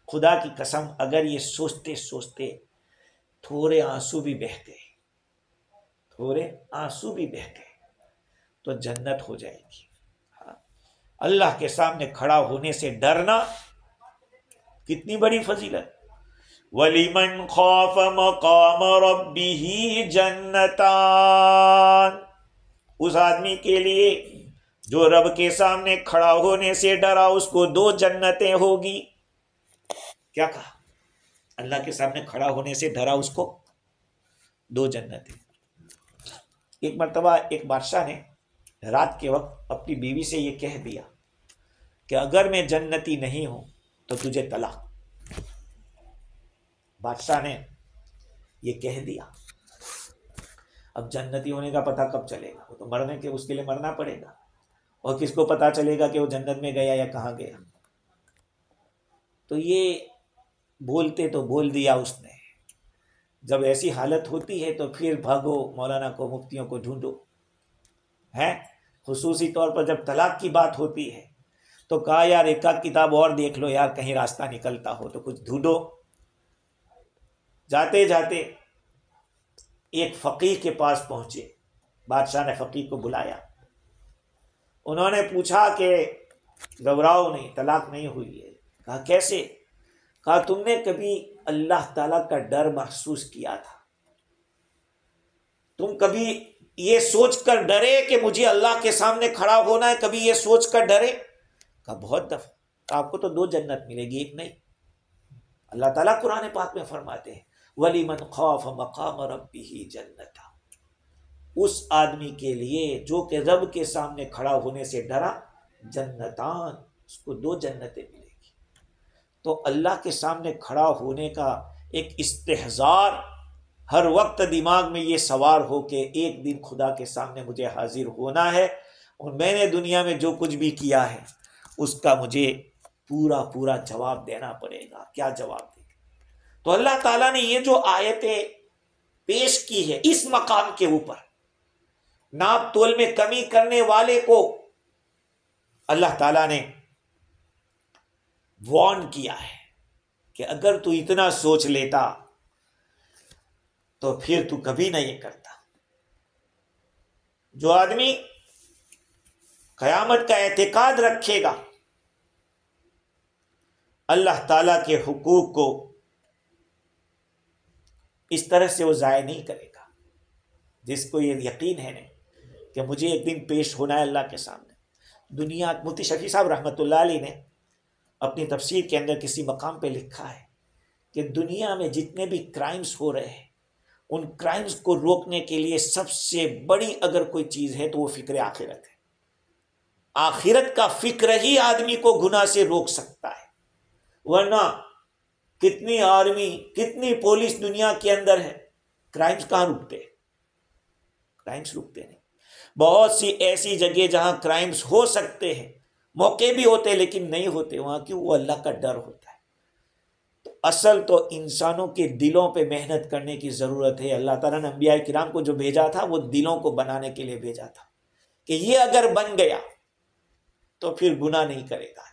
خدا کی قسم اگر یہ سوچتے سوچتے تھوڑے آنسو بھی بہہ گئے، تھوڑے آنسو بھی بہہ گئے تو جنت ہو جائے گی۔ اللہ کے سامنے کھڑا ہونے سے ڈرنا کتنی بڑی فضیلت۔ وَلِمَنْ خَافَ مَقَامَ رَبِّهِ جَنَّتَانِ، اس آدمی کے لیے جو رب کے سامنے کھڑا ہونے سے ڈرا، اس کو 2 جنتیں ہوگی۔ کیا کہا؟ اللہ کے سامنے کھڑا ہونے سے ڈرا، اس کو 2 جنتیں۔ ایک مرتبہ ایک بادشاہ نے رات کے وقت اپنی بیوی سے یہ کہہ دیا کہ اگر میں جنتی نہیں ہوں تو تجھے طلاق۔ بادشاہ نے یہ کہہ دیا، اب جنتی ہونے کا پتہ کب چلے گا؟ وہ تو مرنے کے اس کے لیے مرنا پڑے گا، اور کس کو پتہ چلے گا کہ وہ جنت میں گیا یا کہاں گیا؟ تو یہ بولتے تو بول دیا اس نے، جب ایسی حالت ہوتی ہے تو پھر بھاگو مولانا کو، مفتیوں کو ڈھونڈو، ہے خصوصی طور پر جب طلاق کی بات ہوتی ہے تو کہا یار ایک آدھ کتاب اور دیکھ لو یار، کہیں راستہ نکلتا ہو تو کچھ ڈھونڈو۔ جاتے جاتے ایک فقیہ کے پاس پہنچے، بادشاہ نے فقیہ کو بلایا، انہوں نے پوچھا کہ گھبراؤ نہیں، طلاق نہیں ہوئی ہے۔ کہا کیسے؟ کہا تم نے کبھی اللہ تعالیٰ کا ڈر محسوس کیا تھا؟ تم کبھی یہ سوچ کر ڈرے کہ مجھے اللہ کے سامنے کھڑا ہونا ہے؟ کبھی یہ سوچ کر ڈرے؟ کہا بہت دفعہ۔ آپ کو تو 2 جنت ملے گی، ایک نہیں۔ اللہ تعالیٰ قرآن پاک میں فرماتے ہیں وَلِمَنْ خَافَ مَقَامَ رَبِّهِ جَنَّتَانِ، اس آدمی کے لیے جو کہ رب کے سامنے کھڑا ہونے سے ڈرا، جنتان، اس کو 2 جنتیں ملے گی۔ تو اللہ کے سامنے کھڑا ہونے کا ایک استحضار ہر وقت دماغ میں یہ سوار ہو کہ ایک دن خدا کے سامنے مجھے حاضر ہونا ہے، اور میں نے دنیا میں جو کچھ بھی کیا ہے اس کا مجھے پورا پورا جواب دینا پڑے گا۔ کیا جواب دے گا؟ تو اللہ تعالیٰ نے یہ جو آیتیں پیش کی ہے اس مقام کے اوپر، ناپ تول میں کمی کرنے والے کو اللہ تعالیٰ نے وارن کیا ہے کہ اگر تو اتنا سوچ لیتا تو پھر تو کبھی نہ یہ کرتا۔ جو آدمی قیامت کا اعتقاد رکھے گا، اللہ تعالیٰ کے حقوق کو اس طرح سے وہ ضائع نہیں کرے گا، جس کو یہ یقین ہے نہیں کہ مجھے ایک دن پیش ہونا ہے اللہ کے سامنے۔ دنیا، مفتی شفیع صاحب رحمۃ اللہ علیہ نے اپنی تفسیر کے اندر کسی مقام پہ لکھا ہے کہ دنیا میں جتنے بھی کرائمز ہو رہے ہیں ان کرائمز کو روکنے کے لیے سب سے بڑی اگر کوئی چیز ہے تو وہ فکر آخرت ہے۔ آخرت کا فکر ہی آدمی کو گناہ سے روک سکتا ہے، ورنہ کتنی آرمی، کتنی پولیس دنیا کے اندر ہے، کرائمز کہاں رکتے ہیں؟ کرائمز رکتے نہیں۔ بہت سی ایسی جگہ جہاں کرائمز ہو سکتے ہیں، موقع بھی ہوتے ہیں لیکن نہیں ہوتے، وہاں کیوں؟ وہ اللہ کا ڈر ہوتا ہے۔ تو اصل تو انسانوں کے دلوں پہ محنت کرنے کی ضرورت ہے۔ اللہ تعالیٰ نے انبیاء کرام کو جو بھیجا تھا وہ دلوں کو بنانے کے لیے بھیجا تھا کہ یہ اگر بن گیا تو پھر گناہ نہیں کرے گا۔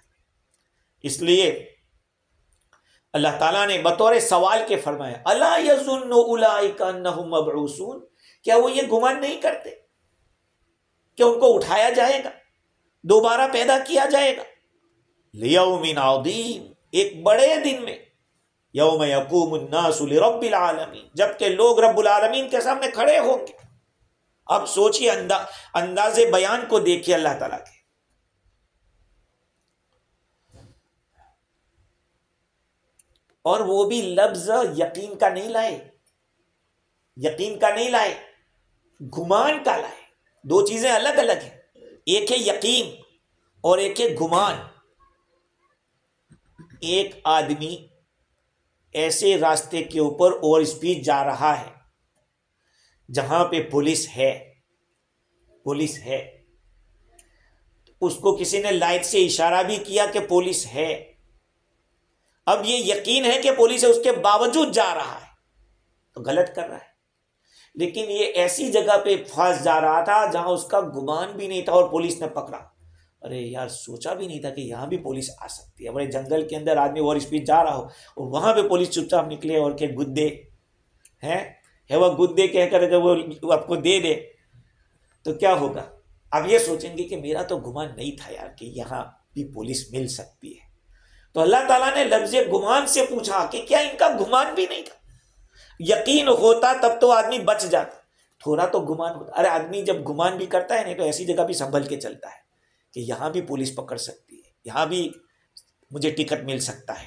اس لیے اللہ تعالیٰ نے بطور سوال کے فرمایا الا یظن اولئک انہم مبعوثون، کیا وہ یہ گمان نہیں کرتے کہ ان کو اٹھایا جائے گا، دوبارہ پیدا کیا جائے گا؟ لیوم عظیم، ایک بڑے دن میں، یوم یقوم الناس لرب العالمین، جبکہ لوگ رب العالمین کے سامنے کھڑے ہوں گے۔ اب سوچئے انداز بیان کو دیکھیے اللہ تعالیٰ کے، اور وہ بھی لفظ یقین کا نہیں لائے، یقین کا نہیں لائے، گمان کا لائے۔ 2 چیزیں الگ الگ ہیں، ایک ہے یقین اور ایک ہے گمان۔ ایک آدمی ایسے راستے کے اوپر اوور اسپیڈ جا رہا ہے جہاں پہ پولیس ہے، پولیس ہے، اس کو کسی نے لائٹ سے اشارہ بھی کیا کہ پولیس ہے، اب یہ یقین ہے کہ پولیس ہے، اس کے باوجود جا رہا ہے تو غلط کر رہا ہے۔ لیکن یہ ایسی جگہ پہ پھنس جا رہا تھا جہاں اس کا گمان بھی نہیں تھا اور پولیس نے پکڑا۔ ارے یار، سوچا بھی نہیں تھا کہ یہاں بھی پولیس آ سکتی ہے۔ بڑے جنگل کے اندر آدمی اوور اسپیڈ جا رہا ہو اور وہاں پہ پولیس چپ چاپ نکلے اور کہ گدے ہے وہ گدے کہہ کر وہ آپ کو دے دے تو کیا ہوگا؟ اب یہ سوچیں گے کہ میرا تو گمان نہیں تھا یار کہ یہاں بھی پولیس مل سکتی ہے۔ تو اللہ تعالیٰ نے لفظ گمان سے پوچھا کہ کیا ان کا گمان بھی نہیں تھا؟ یقین ہوتا تب تو آدمی بچ جاتا، تھوڑا تو گمان ہوتا۔ ارے آدمی جب گمان بھی کرتا ہے نہیں تو ایسی جگہ بھی سنبھل کے چلتا ہے کہ یہاں بھی پولیس پکڑ سکتی ہے، یہاں بھی مجھے ٹکٹ مل سکتا ہے۔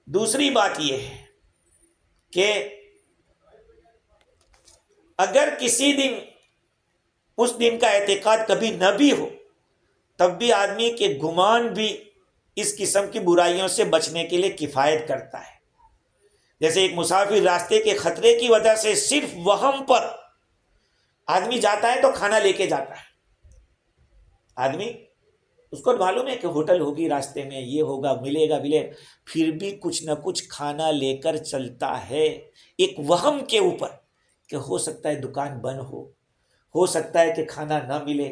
دوسری بات یہ ہے کہ اگر کسی دن اس دن کا اعتقاد کبھی نہ بھی ہو تب بھی آدمی کے گمان بھی اس قسم کی برائیوں سے بچنے کے لیے کفایت کرتا ہے۔ جیسے ایک مسافر راستے کے خطرے کی وجہ سے صرف وہم پر آدمی جاتا ہے تو کھانا لے کے جاتا ہے. آدمی اس کو معلوم ہے کہ ہوٹل ہوگی راستے میں، یہ ہوگا، ملے گا، پھر بھی کچھ نہ کچھ کھانا لے کر چلتا ہے، ایک وہم کے اوپر کہ ہو سکتا ہے دکان بند ہو سکتا ہے کہ کھانا نہ ملے،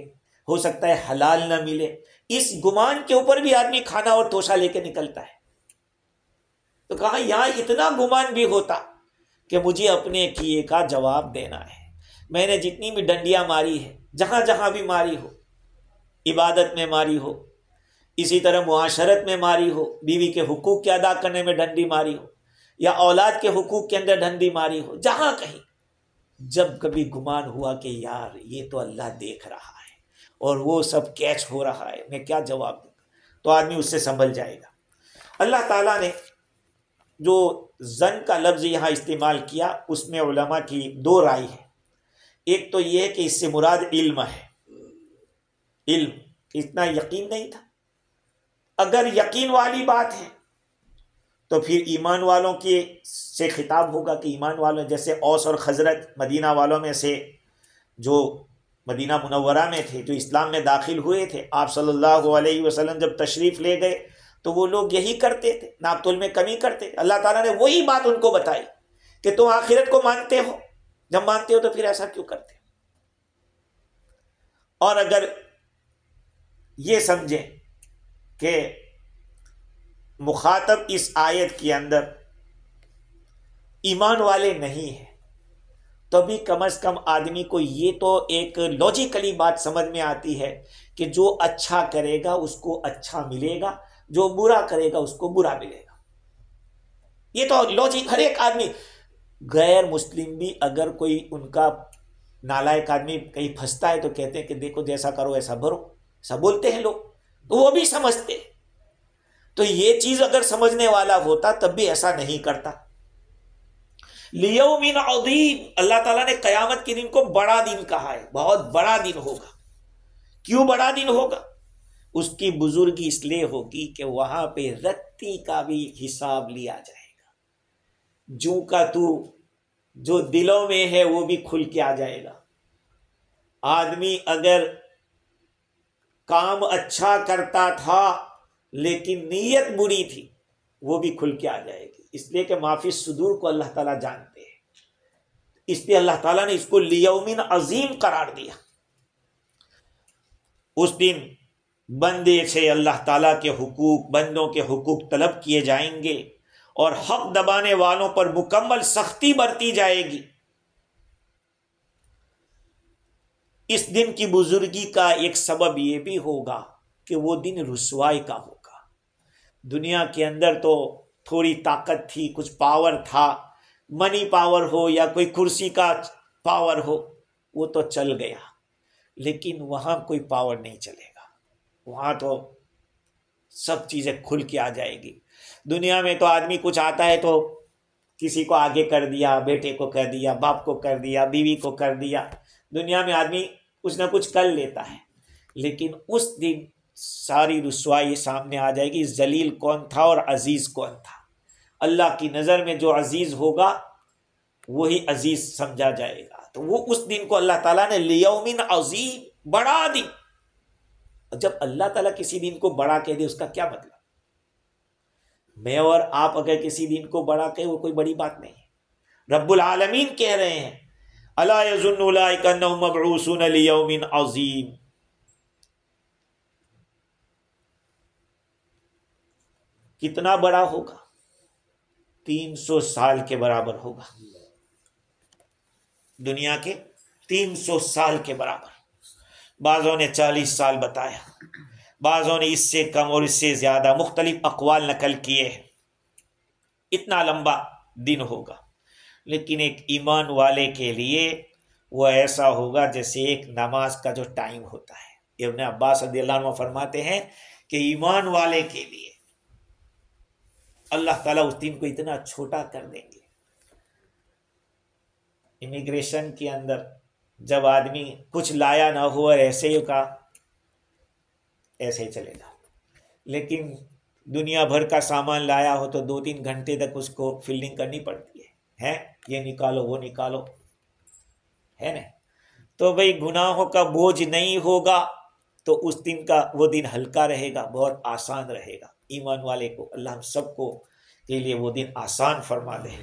ہو سکتا ہے حلال نہ ملے. اس گمان کے اوپر بھی آدمی کھانا اور توشہ لے کے نکلتا ہے. تو کہا یہاں اتنا گمان بھی ہوتا کہ مجھے اپنے کیے کا جواب دینا ہے. میں نے جتنی بھی ڈنڈیاں ماری ہے، جہاں جہاں بھی ماری ہو، عبادت میں ماری ہو، اسی طرح معاشرت میں ماری ہو، بیوی کے حقوق کے ادا کرنے میں ڈنڈی ماری ہو، یا اولاد کے حقوق کے اندر ڈنڈی ماری ہو، جہاں کہیں جب کبھی گمان ہوا کہ یار یہ تو اللہ دیکھ رہا ہے اور وہ سب کیچ ہو رہا ہے، میں کیا جواب دوں گا، تو آدمی اس سے سنبھل جائے گا. اللہ تعالیٰ نے جو زن کا لفظ یہاں استعمال کیا اس میں علماء کی دو رائے ہے. ایک تو یہ ہے کہ اس سے مراد علم ہے. علم اتنا یقین نہیں تھا. اگر یقین والی بات ہے تو پھر ایمان والوں کے سے خطاب ہوگا کہ ایمان والوں جیسے اوس اور خزرج مدینہ والوں میں سے جو مدینہ منورہ میں تھے، جو اسلام میں داخل ہوئے تھے، آپ صلی اللہ علیہ وسلم جب تشریف لے گئے تو وہ لوگ یہی کرتے تھے، ناپ تول میں کمی کرتے. اللہ تعالیٰ نے وہی بات ان کو بتائی کہ تم آخرت کو مانتے ہو، جب مانتے ہو تو پھر ایسا کیوں کرتے. اور اگر یہ سمجھیں کہ مخاطب اس آیت کے اندر ایمان والے نہیں ہیں تو بھی کم از کم آدمی کو یہ تو ایک لاجیکلی بات سمجھ میں آتی ہے کہ جو اچھا کرے گا اس کو اچھا ملے گا، جو برا کرے گا اس کو برا ملے گا. یہ تو لاجک ہر ایک آدمی، غیر مسلم بھی اگر کوئی ان کا نالائق آدمی کہیں پھنستا ہے تو کہتے ہیں کہ دیکھو جیسا کرو ایسا بھرو، ایسا بولتے ہیں لوگ، تو وہ بھی سمجھتے. تو یہ چیز اگر سمجھنے والا ہوتا تب بھی ایسا نہیں کرتا. لیوم عظیم، اللہ تعالیٰ نے قیامت کے دن کو بڑا دن کہا ہے، بہت بڑا دن ہوگا. کیوں بڑا دن ہوگا؟ اس کی بزرگی اس لیے ہوگی کہ وہاں پہ رتی کا بھی حساب لیا جائے گا. جو کا تو جو دلوں میں ہے وہ بھی کھل کے آ جائے گا. آدمی اگر کام اچھا کرتا تھا لیکن نیت بری تھی وہ بھی کھل کے آ جائے گی، اس لیے کہ معافی الصدور کو اللہ تعالیٰ جانتے ہیں. اس لیے اللہ تعالیٰ نے اس کو لیوم عظیم قرار دیا. اس دن بندے سے اللہ تعالیٰ کے حقوق، بندوں کے حقوق طلب کیے جائیں گے اور حق دبانے والوں پر مکمل سختی برتی جائے گی. اس دن کی بزرگی کا ایک سبب یہ بھی ہوگا کہ وہ دن رسوائی کا ہوگا. دنیا کے اندر تو تھوڑی طاقت تھی، کچھ پاور تھا، منی پاور ہو یا کوئی کرسی کا پاور ہو، وہ تو چل گیا. لیکن وہاں کوئی پاور نہیں چلے گا. وہاں تو سب چیزیں کھل کے آ جائے گی. دنیا میں تو آدمی کچھ آتا ہے تو کسی کو آگے کر دیا، بیٹے کو کر دیا، باپ کو کر دیا، بیوی کو کر دیا. دنیا میں آدمی کچھ نہ کچھ کر لیتا ہے. لیکن اس دن ساری رسوائی سامنے آ جائے گی. ذلیل کون تھا اور عزیز کون تھا. اللہ کی نظر میں جو عزیز ہوگا وہی عزیز سمجھا جائے گا. تو وہ اس دن کو اللہ تعالیٰ نے لیوم عظیم، بڑا دن. جب اللہ تعالیٰ کسی دن کو بڑا کہہ دے اس کا کیا مطلب؟ میں اور آپ اگر کسی دن کو بڑا کہے وہ کوئی بڑی بات نہیں ہے. رب العالمین کہہ رہے ہیں الا یظن اولئک انہم مبعوثون لیوم عظیم. کتنا بڑا ہوگا؟ 300 سال کے برابر ہوگا. دنیا کے 300 سال کے برابر. بعضوں نے 40 سال بتایا، بعضوں نے اس سے کم اور اس سے زیادہ، مختلف اقوال نقل کیے ہیں. اتنا لمبا دن ہوگا. لیکن ایک ایمان والے کے لیے وہ ایسا ہوگا جیسے ایک نماز کا جو ٹائم ہوتا ہے. ابن عباس رضی اللہ عنہ فرماتے ہیں کہ ایمان والے کے لیے اللہ تعالیٰ اس دن کو اتنا چھوٹا کر دیں گے. امیگریشن کے اندر جب آدمی کچھ لایا نہ ہوا ایسے ہی کا ایسے ہی چلے گا. لیکن دنیا بھر کا سامان لایا ہو تو 2-3 گھنٹے تک اس کو فلنگ کرنی پڑتی ہے یہ نکالو وہ نکالو، ہے نا؟ تو بھئی گناہوں کا بوجھ نہیں ہوگا تو اس دن کا وہ دن ہلکا رہے گا، بہت آسان رہے گا۔ ایمان والے کو اللہ ہم سب کو کے لیے وہ دن آسان فرما دے۔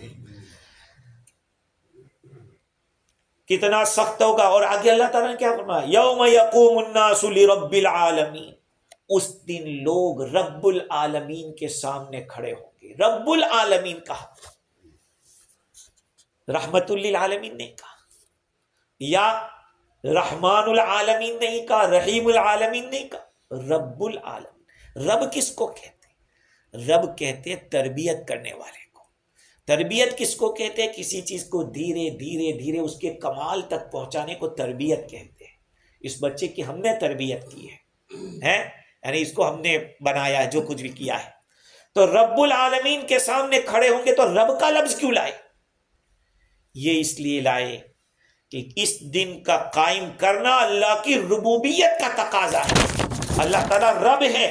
کتنا سخت ہوگا، اور آگے اللہ تعالیٰ نے کیا فرمایا؟ یوم یقوم الناس لرب العالمین، اس دن لوگ رب العالمین کے سامنے کھڑے ہوں گے۔ رب العالمین کہا، رحمت للعالمین نہیں کہا، یا رحمان العالمین نہیں کہا، رحیم العالمین نہیں کہا، رب العالمین۔ رب کس کو کہتے ہیں؟ رب کہتے ہیں تربیت کرنے والے کو۔ تربیت کس کو کہتے ہیں؟ کسی چیز کو دھیرے دھیرے دھیرے اس کے کمال تک پہنچانے کو تربیت کہتے ہیں۔ اس بچے کی ہم نے تربیت کی ہے، یعنی اس کو ہم نے بنایا ہے، جو کچھ بھی کیا ہے۔ تو رب العالمین کے سامنے کھڑے ہوں گے تو رب کا لفظ کیوں لائے؟ یہ اس لیے لائے کہ اس دن کا قائم کرنا اللہ کی ربوبیت کا تقاضا ہے۔ اللہ تعالیٰ رب ہے،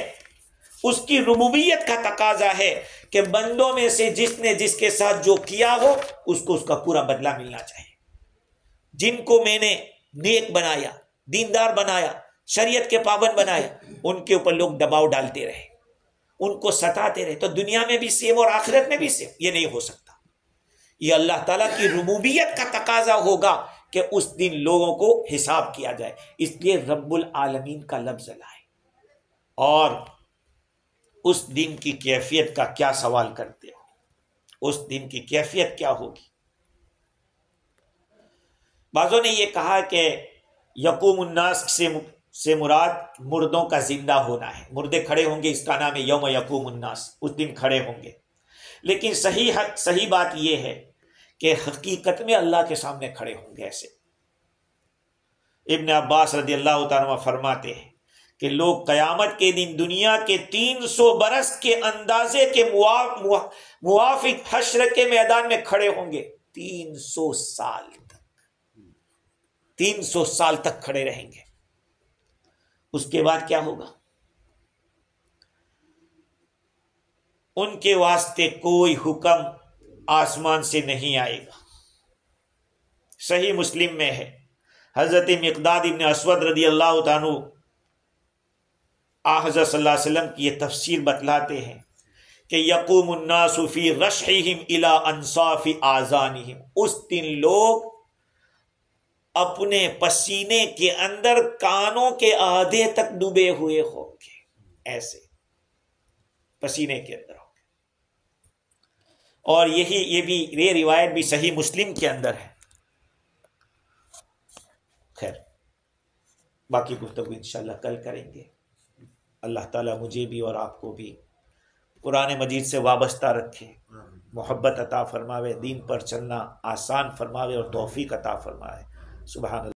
اس کی ربوبیت کا تقاضا ہے کہ بندوں میں سے جس نے جس کے ساتھ جو کیا ہو اس کو اس کا پورا بدلہ ملنا چاہیے۔ جن کو میں نے نیک بنایا، دیندار بنایا، شریعت کے پابند بنایا، ان کے اوپر لوگ دباؤ ڈالتے رہے، ان کو ستاتے رہے، تو دنیا میں بھی سیم اور آخرت میں بھی سیم، یہ نہیں ہو سکتا۔ یہ اللہ تعالیٰ کی ربوبیت کا تقاضا ہوگا کہ اس دن لوگوں کو حساب کیا جائے، اس لیے رب العالمین کا لفظ لائے۔ اور اس دن کی کیفیت کا کیا سوال کرتے ہو؟ اس دن کی کیفیت کیا ہوگی؟ بعضوں نے یہ کہا کہ یقوم الناس سے مراد مردوں کا زندہ ہونا ہے، مردے کھڑے ہوں گے، اس کا نام ہے یوم یقوم الناس، اس دن کھڑے ہوں گے۔ لیکن صحیح بات یہ ہے کہ حقیقت میں اللہ کے سامنے کھڑے ہوں گے ایسے۔ ابن عباس رضی اللہ تعالیٰ عنہ فرماتے ہیں کہ لوگ قیامت کے دن دنیا کے 300 برس کے اندازے کے موافق حشر کے میدان میں کھڑے ہوں گے۔ 300 سال تک، 300 سال تک کھڑے رہیں گے۔ اس کے بعد کیا ہوگا؟ ان کے واسطے کوئی حکم آسمان سے نہیں آئے گا۔ صحیح مسلم میں ہے، حضرت مقداد ابن اسود رضی اللہ عنہ حضرت صلی اللہ علیہ وسلم کی یہ تفسیر بتلاتے ہیں کہ یقوم الناس فی رشحہم الی انصاف آذانہم، اس دن لوگ اپنے پسینے کے اندر کانوں کے آدھے تک ڈوبے ہوئے ہوں گے، ایسے پسینے کے اندر ہوں گے۔ اور یہ روایت بھی صحیح مسلم کے اندر ہے۔ خیر، باقی گفتگو انشاءاللہ کل کریں گے۔ اللہ تعالیٰ مجھے بھی اور آپ کو بھی قرآن مجید سے وابستہ رکھے، محبت عطا فرماوے، دین پر چلنا آسان فرماوے اور توفیق عطا فرمائے۔ سبحان اللہ۔